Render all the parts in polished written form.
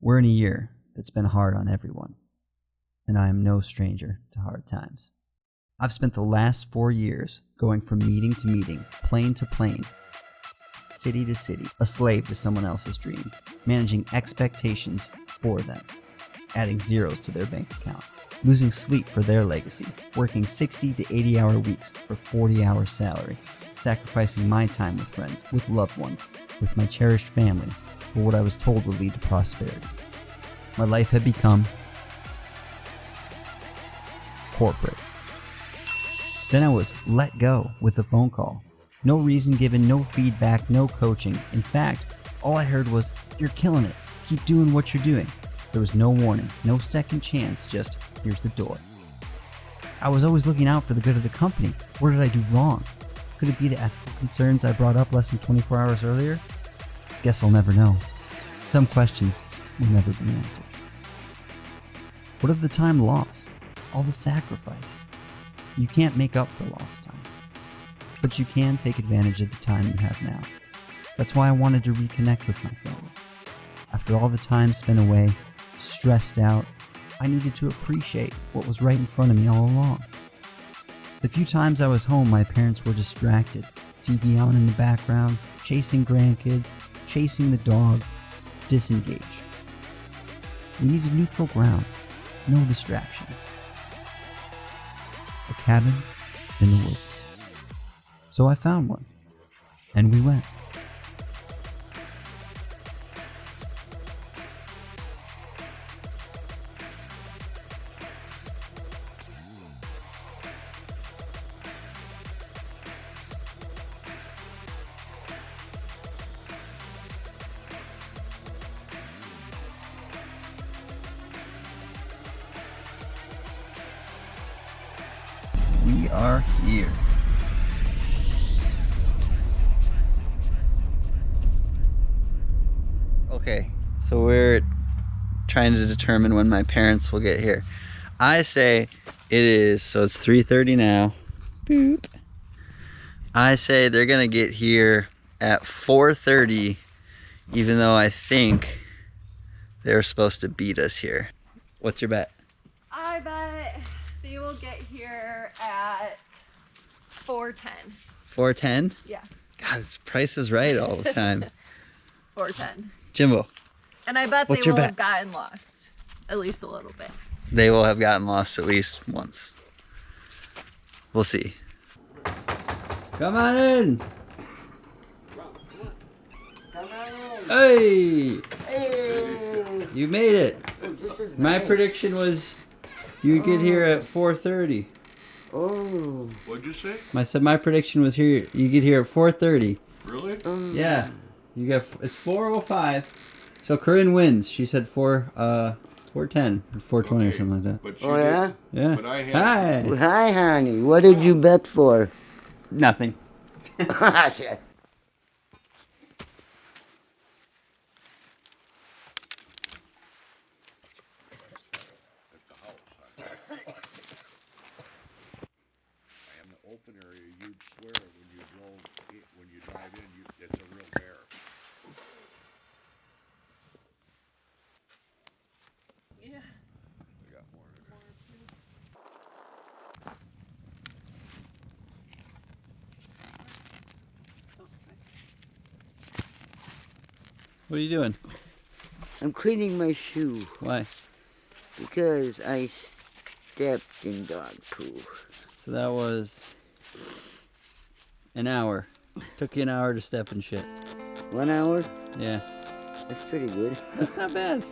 We're in a year that's been hard on everyone, and I am no stranger to hard times. I've spent the last 4 years going from meeting to meeting, plane to plane, city to city, a slave to someone else's dream, managing expectations for them, adding zeros to their bank account, losing sleep for their legacy, working 60 to 80-hour weeks for 40-hour salary, sacrificing my time with friends, with loved ones, with my cherished family for what I was told would lead to prosperity. My life had become corporate. Then I was let go with a phone call. No reason given, no feedback, no coaching. In fact, all I heard was, "You're killing it. Keep doing what you're doing." There was no warning, no second chance, just, "Here's the door." I was always looking out for the good of the company. What did I do wrong? Could it be the ethical concerns I brought up less than 24 hours earlier? Guess I'll never know. Some questions will never be answered. What of the time lost? All the sacrifice? You can't make up for lost time, but you can take advantage of the time you have now. That's why I wanted to reconnect with my family. After all the time spent away, stressed out, I needed to appreciate what was right in front of me all along. The few times I was home, my parents were distracted, TV on in the background, chasing grandkids, chasing the dog, disengaged. We needed neutral ground, no distractions. A cabin in the woods. So I found one, and we went. We are here. Okay, so we're trying to determine when my parents will get here. I say it is, so it's 3:30 now. Boop. I say they're gonna get here at 4:30, even though I think they're supposed to beat us here. What's your bet? I bet they will get here at 4:10. 4:10? Yeah. God, this price is right all the time. 4:10. Jimbo. And I bet What's they your will bet? have gotten lost at least a little bit. They will have gotten lost at least once. We'll see. Come on in. Hey! Hey! You made it. Oh, this is My nice. prediction was you'd get here at 4:30. Oh. What'd you say? I said my prediction was here. You get here at 4:30. Really? Yeah. You got it's 4:05. So Corinne wins. She said 4:10 or 4:20 or Okay, something like that. But she Oh, yeah? Yeah. But I had- Well, Hi. hi, honey. What did you bet for? Nothing. Shit. I am the open area. You'd swear when you drive in, it's a real bear. Yeah. I got more. What are you doing? I'm cleaning my shoe Why? because I stepped in dog poo. So that was an hour. Took you an hour to step in shit. 1 hour? Yeah. That's pretty good. That's not bad.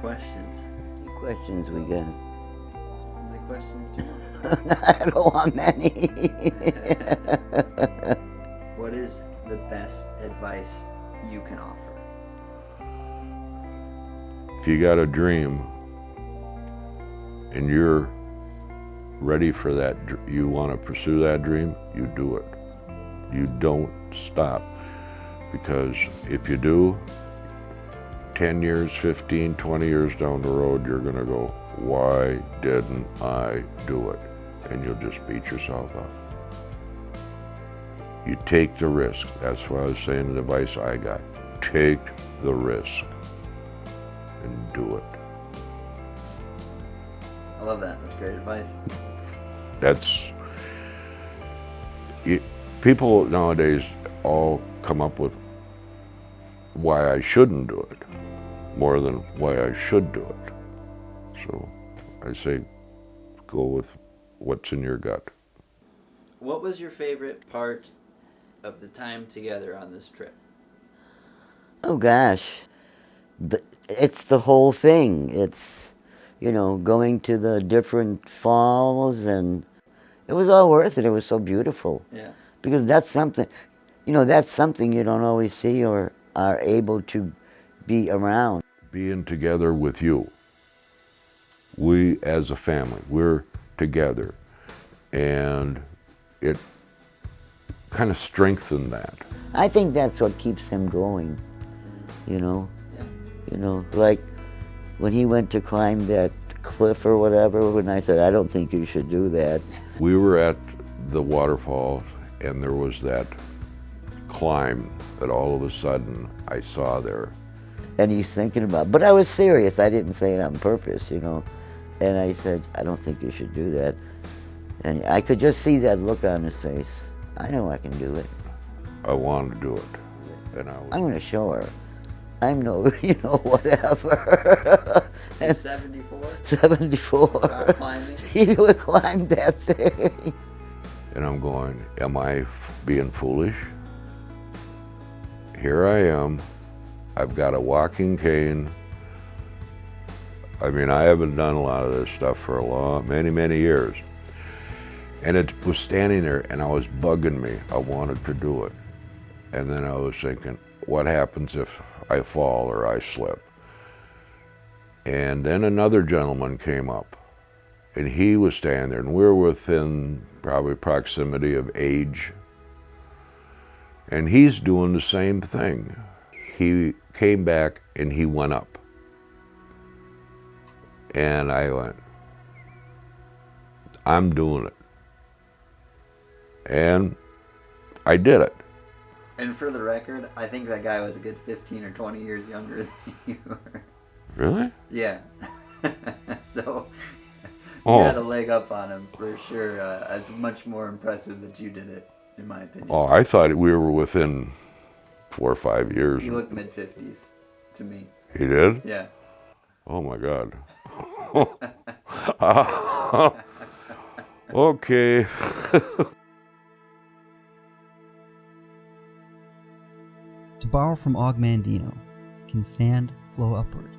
questions. What questions we got? How many questions do you want? I don't want many. What is the best advice you can offer? If you got a dream and you're ready for that, you want to pursue that dream, you do it. You don't stop. Because if you do, 10 years, 15, 20 years down the road, you're going to go, why didn't I do it? And you'll just beat yourself up. You take the risk. That's what I was saying, the advice I got. Take the risk and do it. I love that. That's great advice. People nowadays all come up with why I shouldn't do it more than why I should do it. So I say go with what's in your gut. What was your favorite part of the time together on this trip? Oh gosh, it's the whole thing. It's, going to the different falls, and it was all worth it. It was so beautiful. Yeah. Because that's something, that's something you don't always see or are able to be around. Being together with you. We as a family, we're together. And it kind of strengthened that. I think that's what keeps him going, Yeah. Like when he went to climb that cliff or whatever, when I said, I don't think you should do that. We were at the waterfall and there was that climb that all of a sudden I saw there. And he's thinking about, but I was serious. I didn't say it on purpose, And I said, I don't think you should do that. And I could just see that look on his face. I know I can do it. I wanted to do it. And I'm going to show her. I'm no, whatever. 74? 74. Rock climbing? He would climb that thing. And I'm going, am I being foolish? Here I am. I've got a walking cane. I mean, I haven't done a lot of this stuff for many, many years. And it was standing there and I was bugging me. I wanted to do it. And then I was thinking, what happens if I fall or I slip? And then another gentleman came up and he was standing there and we were within probably proximity of age. And he's doing the same thing. He came back and he went up. And I went, I'm doing it. And I did it. And for the record, I think that guy was a good 15 or 20 years younger than you were. Really? Yeah. So Oh. you had a leg up on him for sure. It's much more impressive that you did it, in my opinion. Oh, I thought we were within 4 or 5 years. You look mid-50s to me. He did? Yeah. Oh my God. Okay. To borrow from Og Mandino, can sand flow upward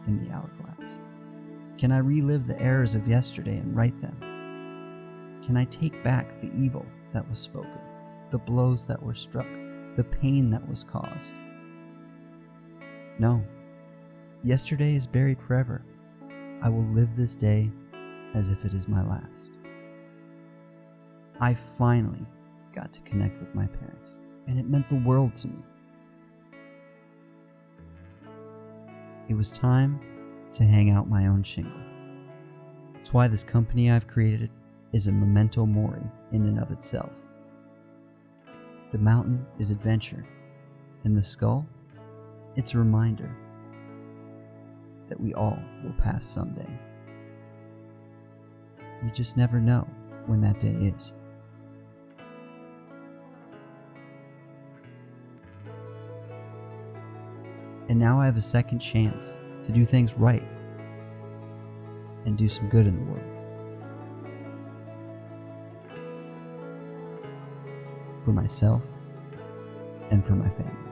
in the hourglass? Can I relive the errors of yesterday and right them? Can I take back the evil that was spoken, the blows that were struck, the pain that was caused? No. Yesterday is buried forever. I will live this day as if it is my last. I finally got to connect with my parents, and it meant the world to me. It was time to hang out my own shingle. That's why this company I've created is a memento mori in and of itself. The mountain is adventure, and the skull, it's a reminder that we all will pass someday. We just never know when that day is. And now I have a second chance to do things right and do some good in the world. For myself and for my family.